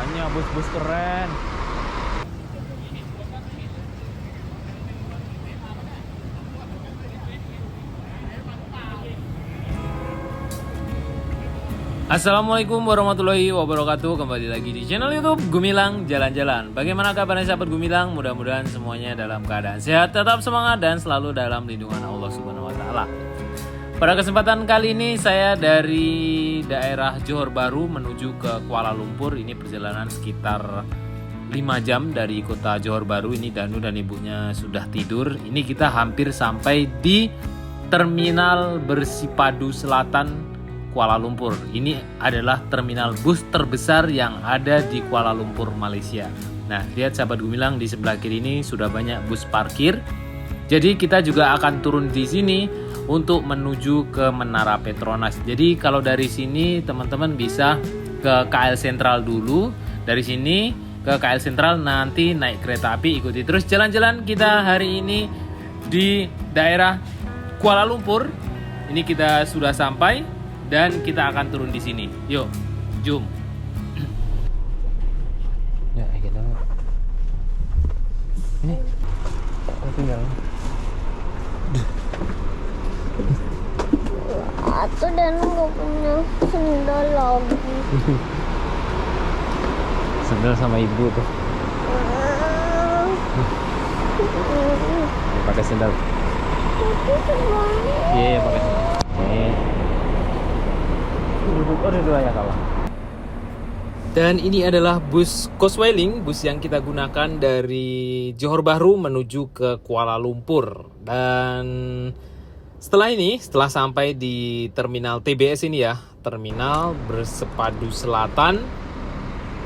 banyak bus-bus keren. Assalamualaikum warahmatullahi wabarakatuh. Kembali lagi di channel YouTube Gumilang Jalan-Jalan. Bagaimana kabarnya sahabat Gumilang? Mudah-mudahan semuanya dalam keadaan sehat, tetap semangat dan selalu dalam lindungan Allah Subhanahu wa taala. Pada kesempatan kali ini saya dari daerah Johor Bahru menuju ke Kuala Lumpur. Ini perjalanan sekitar 5 jam dari kota Johor Bahru. Ini Danu dan ibunya sudah tidur. Ini kita hampir sampai di Terminal Bersipadu Selatan Kuala Lumpur. Ini adalah terminal bus terbesar yang ada di Kuala Lumpur, Malaysia. Nah, lihat sahabat Gumilang, di sebelah kiri ini sudah banyak bus parkir. Jadi kita juga akan turun di sini untuk menuju ke Menara Petronas. Jadi kalau dari sini teman-teman bisa ke KL Sentral dulu. Dari sini ke KL Sentral, nanti naik kereta api, ikuti terus jalan-jalan kita hari ini di daerah Kuala Lumpur. Ini kita sudah sampai dan kita akan turun di sini. Yuk, jom. Ya, kita. Ini tinggal. Atau dan nggak punya sendal lagi. Sendal sama ibu tuh. Pakai sendal. Iya, pakai sendal. Dan ini adalah bus Coswelling, bus yang kita gunakan dari Johor Bahru menuju ke Kuala Lumpur. Dan setelah sampai di terminal TBS ini ya, Terminal Bersepadu Selatan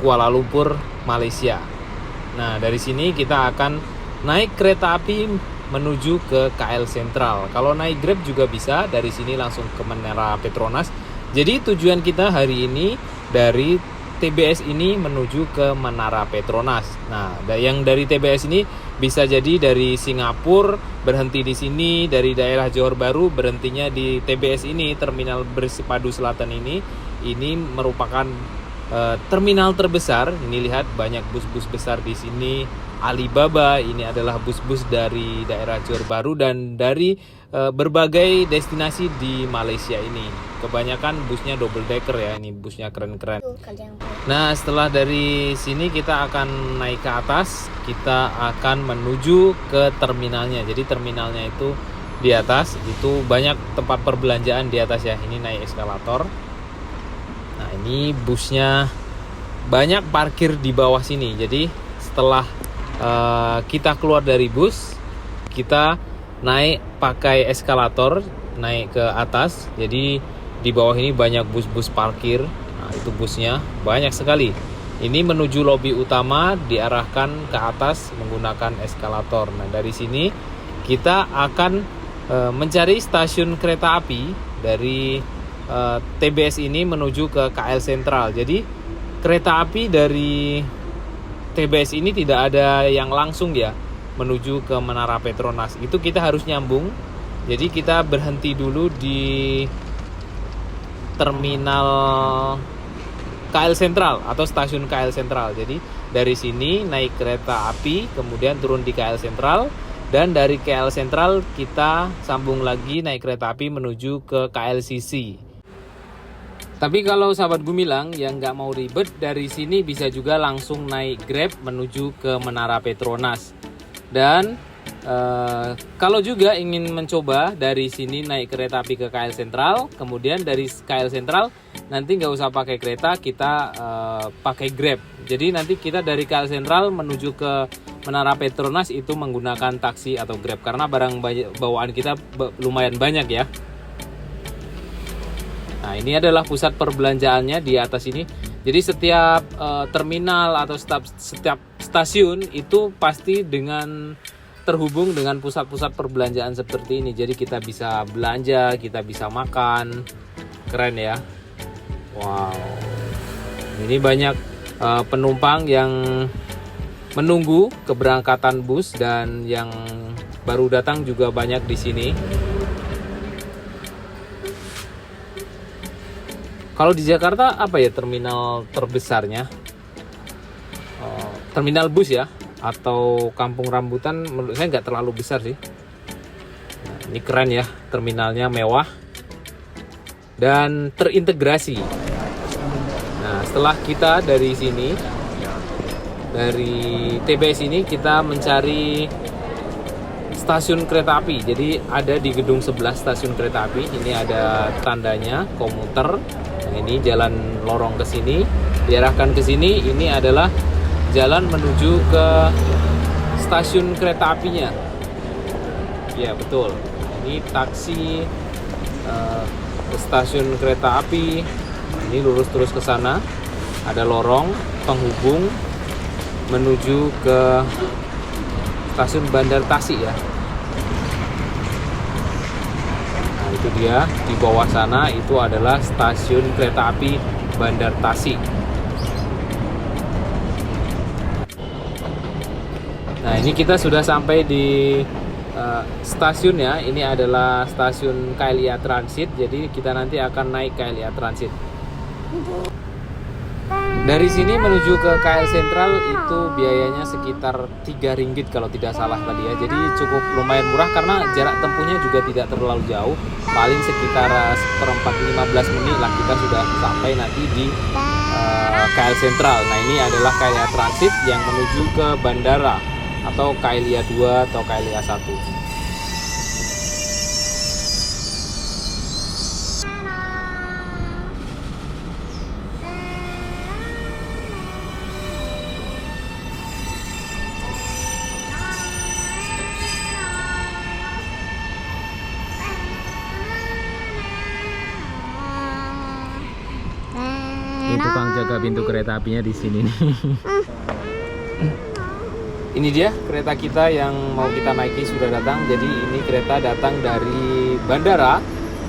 Kuala Lumpur, Malaysia. Nah, dari sini kita akan naik kereta api menuju ke KL Sentral. Kalau naik Grab juga bisa, dari sini langsung ke Menara Petronas. Jadi tujuan kita hari ini dari TBS ini menuju ke Menara Petronas. Nah, yang dari TBS ini bisa jadi dari Singapura berhenti di sini, dari daerah Johor Bahru berhentinya di TBS ini, Terminal Bersipadu Selatan ini. Ini merupakan terminal terbesar. Ini lihat banyak bus-bus besar di sini. Alibaba, ini adalah bus-bus dari daerah Johor Bahru dan dari berbagai destinasi di Malaysia ini. Kebanyakan busnya double decker ya, ini busnya keren-keren. Nah, setelah dari sini kita akan naik ke atas, kita akan menuju ke terminalnya. Jadi terminalnya itu di atas, itu banyak tempat perbelanjaan di atas ya. Ini naik eskalator. Nah, ini busnya banyak parkir di bawah sini. Jadi setelah kita keluar dari bus, kita naik pakai eskalator, naik ke atas. Jadi di bawah ini banyak bus-bus parkir. Nah, itu busnya banyak sekali. Ini menuju lobi utama, diarahkan ke atas menggunakan eskalator. Nah, dari sini kita akan mencari stasiun kereta api dari TBS ini menuju ke KL Sentral. Jadi kereta api dari TBS ini tidak ada yang langsung ya menuju ke Menara Petronas. Itu kita harus nyambung. Jadi kita berhenti dulu di terminal KL Sentral atau stasiun KL Sentral. Jadi dari sini naik kereta api, kemudian turun di KL Sentral, dan dari KL Sentral kita sambung lagi naik kereta api menuju ke KLCC. Tapi kalau sahabat Gumilang yang nggak mau ribet, dari sini bisa juga langsung naik Grab menuju ke Menara Petronas. Dan kalau juga ingin mencoba dari sini naik kereta api ke KL Sentral, kemudian dari KL Sentral nanti nggak usah pakai kereta, kita pakai Grab. Jadi nanti kita dari KL Sentral menuju ke Menara Petronas itu menggunakan taksi atau Grab, karena barang bawaan kita lumayan banyak ya. Nah, ini adalah pusat perbelanjaannya di atas ini. Jadi setiap terminal atau setiap stasiun itu pasti terhubung dengan pusat-pusat perbelanjaan seperti ini. Jadi kita bisa belanja, kita bisa makan. Keren ya. Wow. Ini banyak penumpang yang menunggu keberangkatan bus, dan yang baru datang juga banyak di sini. Kalau di Jakarta apa ya terminal terbesarnya? terminal bus ya, atau kampung rambutan. Menurut saya nggak terlalu besar sih. Nah, ini keren ya, terminalnya mewah dan terintegrasi. Nah, setelah kita dari sini, dari TBS ini, kita mencari stasiun kereta api. Jadi ada di gedung sebelah stasiun kereta api. Ini ada tandanya komuter. Nah, ini jalan lorong ke sini, diarahkan ke sini. Ini adalah jalan menuju ke stasiun kereta apinya. Ya betul. Ini taksi ke stasiun kereta api. Ini lurus terus ke sana. Ada lorong penghubung menuju ke stasiun Bandar Tasik ya. Nah, itu dia di bawah sana, itu adalah stasiun kereta api Bandar Tasik. Nah, ini kita sudah sampai di stasiun ya. Ini adalah stasiun KLIA Transit. Jadi kita nanti akan naik KLIA Transit. Dari sini menuju ke KL Sentral itu biayanya sekitar 3 ringgit kalau tidak salah tadi ya. Jadi cukup lumayan murah karena jarak tempuhnya juga tidak terlalu jauh. Paling sekitar seperempat 15 menit lah kita sudah sampai nanti di KL Sentral. Nah, ini adalah KLIA Transit yang menuju ke bandara atau KLIA 2 atau KLIA 1. Ini tukang jaga pintu kereta apinya di sini nih. Ini dia kereta kita yang mau kita naiki sudah datang. Jadi ini kereta datang dari bandara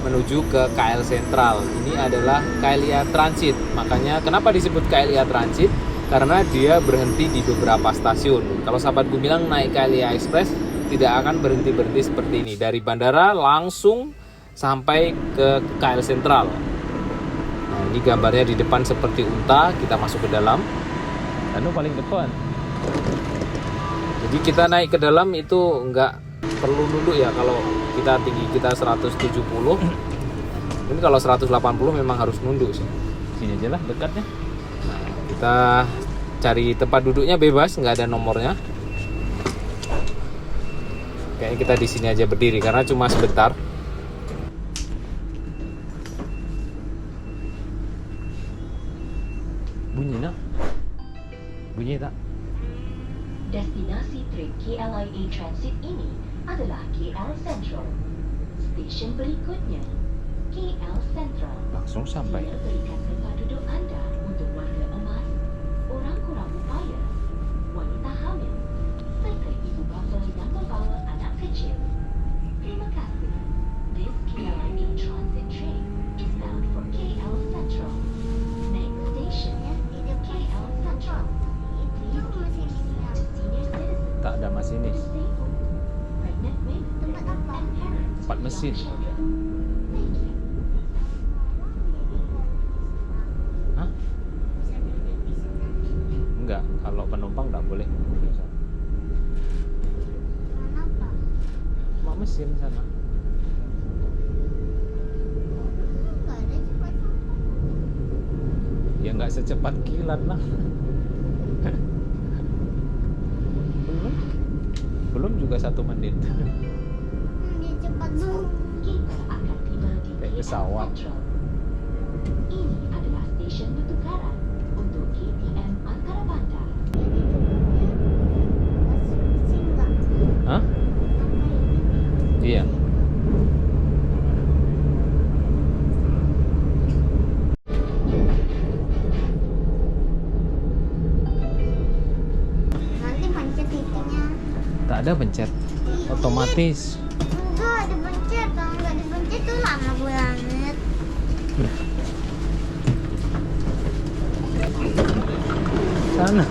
menuju ke KL Sentral. Ini adalah KLIA Transit. Makanya kenapa disebut KLIA Transit? Karena dia berhenti di beberapa stasiun. Kalau sahabatku bilang naik KLIA Express tidak akan berhenti-berhenti seperti ini. Dari bandara langsung sampai ke KL Sentral. Nah, ini gambarnya di depan seperti unta. Kita masuk ke dalam. Anu paling depan. Jadi kita naik ke dalam itu nggak perlu nunduk ya. Kalau kita tinggi kita 170, ini kalau 180 memang harus nunduk sih. Sini aja lah dekatnya. Nah, kita cari tempat duduknya bebas, nggak ada nomornya. Kayaknya kita di sini aja berdiri karena cuma sebentar. Bunyi nak? Bunyi tak? Destinasi trip KLIA Transit ini adalah KL Sentral. Stesen berikutnya, KL Sentral. Langsung sampai. Sila berikan tempat duduk anda untuk warga emas, orang kurang upaya, wanita hamil, serta ibu bapa yang membawa anak kecil. Terima kasih. This KLIA Transit train is bound for KL Sentral. Next station, KL Sentral. Tak ada masinis. Tempat mesin. Hah? Enggak, kalau penumpang enggak boleh. Cuma mesin sana. Ya nggak secepat kilat lah. Belum juga 1 menit. Dia cepat banget. Kita akan tiba di Naik pesawat. Sentral. Ini adalah stesen pertukaran untuk KTM Antara Bandar. Hah? Iya. Nanti pencet itunya. Tak ada pencet. Otomatis. Enggak dipencet, kalau nggak dipencet tuh lama banget. Sana.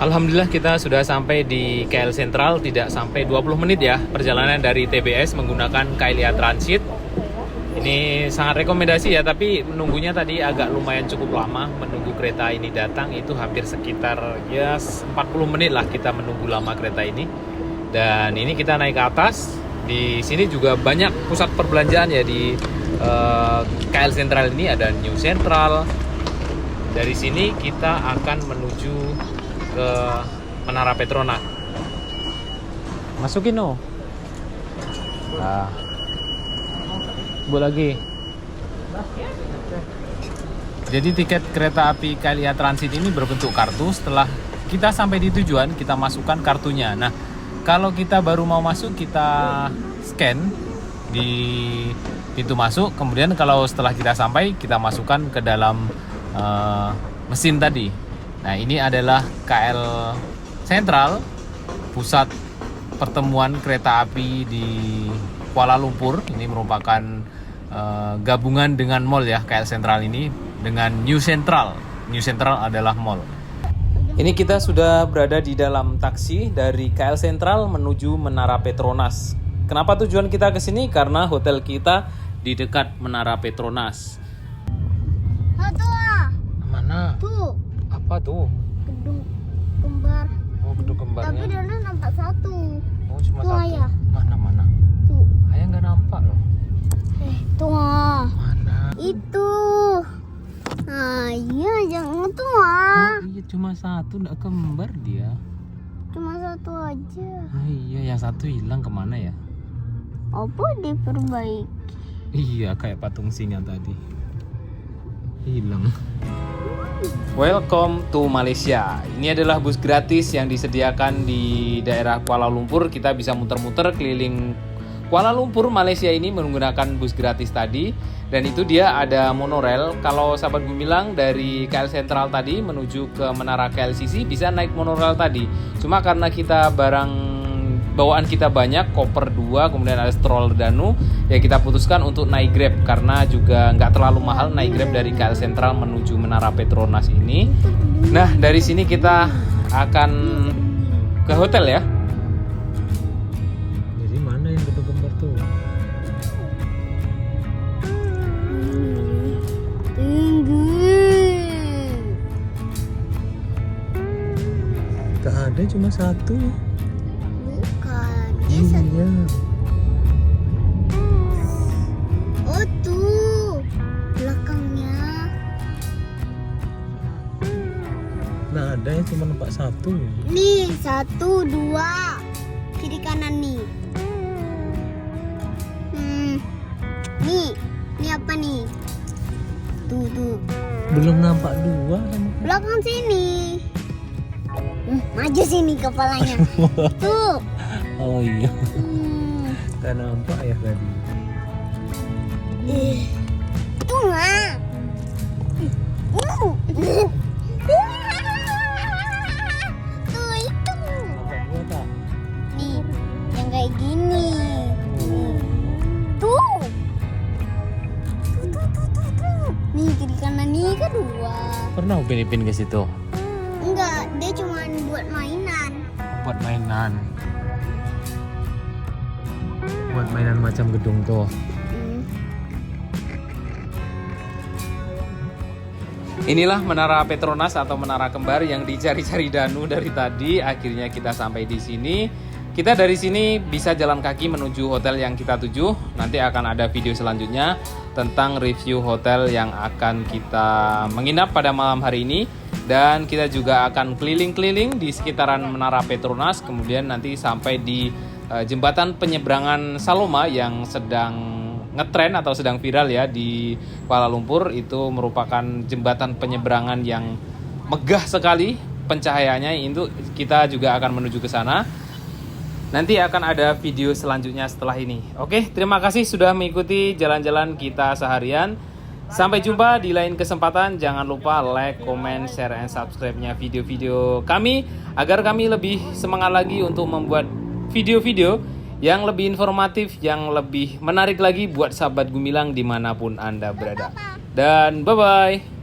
Alhamdulillah kita sudah sampai di KL Sentral. Tidak sampai 20 menit ya perjalanan dari TBS menggunakan KLIA Transit. Ini sangat rekomendasi ya, tapi menunggunya tadi agak lumayan cukup lama. Menunggu kereta ini datang itu hampir sekitar ya 40 menit lah kita menunggu lama kereta ini. Dan ini kita naik ke atas. Di sini juga banyak pusat perbelanjaan ya di KL Sentral ini, ada New Central. Dari sini kita akan menuju ke Menara Petronas. Masukin no. Nah. Lagi. Jadi tiket kereta api KLIA Transit ini berbentuk kartu. Setelah kita sampai di tujuan, kita masukkan kartunya. Nah, kalau kita baru mau masuk, kita scan di pintu masuk. Kemudian kalau setelah kita sampai, kita masukkan ke dalam mesin tadi. Nah, ini adalah KL Sentral, pusat pertemuan kereta api di Kuala Lumpur. Ini merupakan gabungan dengan mall ya, KL Sentral ini dengan New Central. New Central adalah mall. Ini kita sudah berada di dalam taksi dari KL Sentral menuju Menara Petronas. Kenapa tujuan kita ke sini? Karena hotel kita di dekat Menara Petronas. Mana? Tuh. Apa tuh? Gedung kembar. Oh, gedung kembarnya. Tapi dalam nampak satu. Oh, cuma Tuh, satu. Ayah. Mana? Tuh. Ayah nggak nampak loh. Tuh. Mana? Itu. Nah, iya jangan tuh. Oh, iya cuma satu, nggak kembar dia. Cuma satu aja. Oh, iya, yang satu hilang kemana ya? Apa diperbaiki? Iya, kayak patung singa tadi. Hilang. Welcome to Malaysia. Ini adalah bus gratis yang disediakan di daerah Kuala Lumpur. Kita bisa muter-muter keliling Kuala Lumpur, Malaysia ini menggunakan bus gratis tadi. Dan itu dia ada monorail. Kalau sahabat Gumilang dari KL Sentral tadi menuju ke Menara KLCC bisa naik monorail tadi. Cuma karena kita bawaan kita banyak, koper 2, kemudian ada stroller Danu, ya kita putuskan untuk naik Grab karena juga nggak terlalu mahal naik Grab dari KL Sentral menuju Menara Petronas ini. Nah, dari sini kita akan ke hotel ya. Jadi mana yang gedung kembar tuh? Gak ada, cuma satu. Bukan. Iya. Oh tuh. Belakangnya. Nah, ada yang cuma nampak satu. Nih, 1, 2. Kiri kanan nih. Nih apa nih? Tuh. Belum nampak 2. Belakang sini. Maju sini kepalanya. Tuh. Oh iya. Gak nampak ya tadi. Tuh lah. Tuh itu. Nampak 2 tak? Nih, yang kayak gini. Tuh. Nih kiri kanan nih kan 2. Pernah Upin Ipin ke situ? Enggak, dia cuma buat mainan. Buat mainan. Buat mainan macam gedung tuh. Inilah Menara Petronas atau Menara Kembar yang dicari-cari Danu dari tadi. Akhirnya kita sampai di sini. Kita dari sini bisa jalan kaki menuju hotel yang kita tuju. Nanti akan ada video selanjutnya tentang review hotel yang akan kita menginap pada malam hari ini. Dan kita juga akan keliling-keliling di sekitaran Menara Petronas. Kemudian nanti sampai di jembatan penyeberangan Saloma yang sedang ngetren atau sedang viral ya di Kuala Lumpur. Itu merupakan jembatan penyeberangan yang megah sekali pencahayaannya. Itu kita juga akan menuju ke sana. Nanti akan ada video selanjutnya setelah ini. Oke, terima kasih sudah mengikuti jalan-jalan kita seharian. Sampai jumpa di lain kesempatan. Jangan lupa like, comment, share, and subscribe-nya video-video kami agar kami lebih semangat lagi untuk membuat video-video yang lebih informatif, yang lebih menarik lagi buat sahabat Gumilang dimanapun Anda berada. Dan bye-bye.